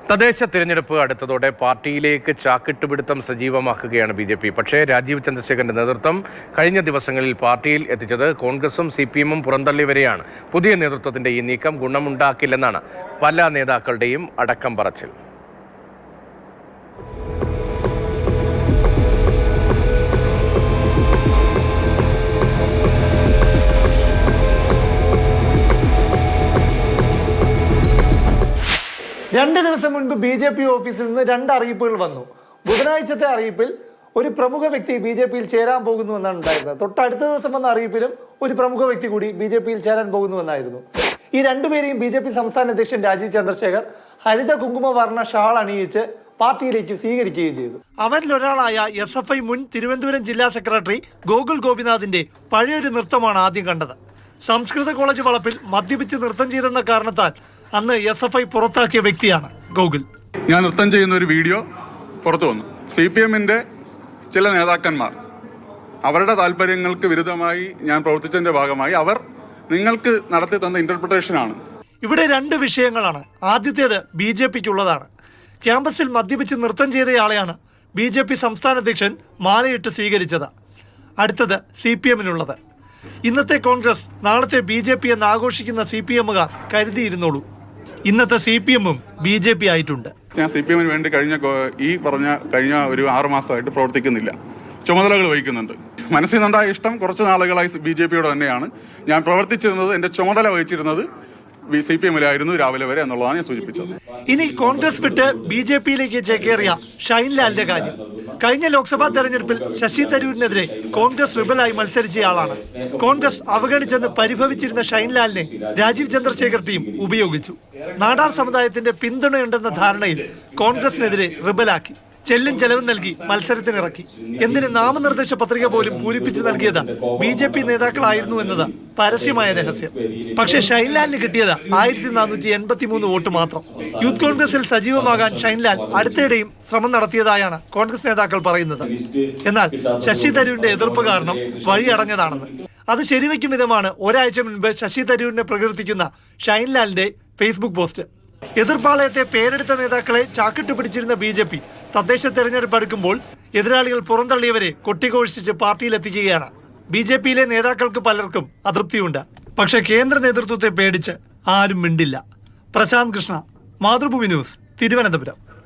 തദ്ദേശ തിരഞ്ഞെടുപ്പ് അടുത്തതോടെ പാർട്ടിയിലേക്ക് ചാക്കിട്ടുപിടുത്തം സജീവമാക്കുകയാണ് BJP. പക്ഷേ രാജീവ് ചന്ദ്രശേഖരന്റെ നേതൃത്വം കഴിഞ്ഞ ദിവസങ്ങളിൽ പാർട്ടിയിൽ എത്തിച്ചത് കോൺഗ്രസും CPM-ഉം പുറന്തള്ളിയവരെയാണ്. പുതിയ നേതൃത്വത്തിന്റെ ഈ നീക്കം ഗുണമുണ്ടാക്കില്ലെന്നാണ് പല നേതാക്കളുടെയും അടക്കം പറച്ചിൽ. രണ്ട് ദിവസം മുൻപ് BJP ഓഫീസിൽ നിന്ന് രണ്ട് അറിയിപ്പുകൾ വന്നു. ബുധനാഴ്ചത്തെ അറിയിപ്പിൽ ഒരു പ്രമുഖ വ്യക്തി BJP-യിൽ ചേരാൻ പോകുന്നുവെന്നാണ് ഉണ്ടായിരുന്നത്. തൊട്ടടുത്ത ദിവസം വന്ന അറിയിപ്പിലും ഒരു പ്രമുഖ വ്യക്തി കൂടി BJP-യിൽ ചേരാൻ പോകുന്നുവെന്നായിരുന്നു. ഈ രണ്ടുപേരെയും BJP സംസ്ഥാന അധ്യക്ഷൻ രാജീവ് ചന്ദ്രശേഖർ ഹരിത കുങ്കുമവർണ്ണ ഷാൾ അണിയിച്ച് പാർട്ടിയിലേക്ക് സ്വീകരിക്കുകയും ചെയ്തു. അവരിലൊരാളായ SFI മുൻ തിരുവനന്തപുരം ജില്ലാ സെക്രട്ടറി ഗോകുൽ ഗോപിനാഥിന്റെ പഴയൊരു നൃത്തമാണ് ആദ്യം കണ്ടത്. സംസ്കൃത കോളേജ് വളപ്പിൽ മദ്യപിച്ച് നൃത്തം ചെയ്തെന്ന കാരണത്താൽ അന്ന് SFI പുറത്താക്കിയ വ്യക്തിയാണ് ഗോകുൽ. ഞാൻ നൃത്തം ചെയ്യുന്ന ഒരു വീഡിയോ പുറത്തു വന്നു. CPM-ന്റെ ചില നേതാക്കന്മാർ അവരുടെ താല്പര്യങ്ങൾക്ക് വിരുദ്ധമായി ഞാൻ പ്രവർത്തിച്ചതിന്റെ ഭാഗമായി അവർ നിങ്ങൾക്ക് നടത്തി തന്ന ഇന്റർപ്രിട്ടേഷനാണ്. ഇവിടെ രണ്ട് വിഷയങ്ങളാണ്. ആദ്യത്തേത് BJP-ക്കുള്ളതാണ്. ക്യാമ്പസിൽ മദ്യപിച്ച് നൃത്തം ചെയ്തയാളെയാണ് BJP സംസ്ഥാന അധ്യക്ഷൻ മാലയിട്ട് സ്വീകരിച്ചത്. അടുത്തത് CPM-നുള്ളത്. ഇന്നത്തെ കോൺഗ്രസ് നാളത്തെ BJP എന്ന് ആഘോഷിക്കുന്ന CPM-കാർ കരുതിയിരുന്നോളൂ, ഇന്നത്തെ CPM-ഉം BJP ആയിട്ടുണ്ട്. ഞാൻ CPM-ന് വേണ്ടി കഴിഞ്ഞ ഒരു 6 മാസമായിട്ട് പ്രവർത്തിക്കുന്നില്ല, ചുമതലകൾ വഹിക്കുന്നുണ്ട്. മനസ്സിൽ നിന്നുണ്ടായ ഇഷ്ടം കുറച്ച് നാളുകളായി BJP-യോട് തന്നെയാണ്. ഞാൻ പ്രവർത്തിച്ചിരുന്നത്, എൻ്റെ ചുമതല വഹിച്ചിരുന്നത് CPM-ലായിരുന്നു രാവിലെ വരെ എന്നുള്ളതാണ് ഞാൻ സൂചിപ്പിച്ചത്. ഇനി കോൺഗ്രസ് വിട്ട് BJP-യിലേക്ക് ചേക്കേറിയ ഷൈൻലാലിന്റെ കാര്യം. കഴിഞ്ഞ ലോക്സഭാ തെരഞ്ഞെടുപ്പിൽ ശശി തരൂരിനെതിരെ കോൺഗ്രസ് റിബലായി മത്സരിച്ചയാളാണ്. കോൺഗ്രസ് അവഗണിച്ചെന്ന് പരിഭവിച്ചിരുന്ന ഷൈൻലാലിനെ രാജീവ് ചന്ദ്രശേഖർ ടീം ഉപയോഗിച്ചു. നാടാർ സമുദായത്തിന്റെ പിന്തുണയുണ്ടെന്ന ധാരണയിൽ കോൺഗ്രസിനെതിരെ റിബലാക്കി ചെല്ലും ചെലവും നൽകി മത്സരത്തിനിറക്കി. എന്തിന് നാമനിർദ്ദേശ പത്രിക പോലും പൂരിപ്പിച്ച് നൽകിയത് BJP നേതാക്കളായിരുന്നു എന്നത് പരസ്യമായ രഹസ്യം. പക്ഷേ ഷൈൻലാലിന് കിട്ടിയത് 1483 വോട്ട് മാത്രം. യൂത്ത് കോൺഗ്രസിൽ സജീവമാകാൻ ഷൈൻലാൽ അടുത്തിടെയും ശ്രമം നടത്തിയതായാണ് കോൺഗ്രസ് നേതാക്കൾ പറയുന്നത്. എന്നാൽ ശശി തരൂരിന്റെ എതിർപ്പ് കാരണം വഴിയടഞ്ഞതാണെന്ന്. അത് ശരിവയ്ക്കും വിധമാണ് ഒരാഴ്ച മുൻപ് ശശി തരൂരിനെ പ്രകീർത്തിക്കുന്ന ഷൈൻലാലിന്റെ ഫേസ്ബുക്ക് പോസ്റ്റ്. എതിർപ്പാളയത്തെ പേരെടുത്ത നേതാക്കളെ ചാക്കിട്ട് പിടിച്ചിരുന്ന BJP തദ്ദേശ തെരഞ്ഞെടുപ്പ് അടുക്കുമ്പോൾ എതിരാളികൾ പുറന്തള്ളിയവരെ കൊട്ടിഘോഷിച്ച് പാർട്ടിയിലെത്തിക്കുകയാണ്. BJP-യിലെ നേതാക്കൾക്ക് പലർക്കും അതൃപ്തിയുണ്ട്. പക്ഷേ കേന്ദ്ര നേതൃത്വത്തെ പേടിച്ച് ആരും മിണ്ടില്ല. പ്രശാന്ത് കൃഷ്ണ, മാതൃഭൂമി ന്യൂസ്, തിരുവനന്തപുരം.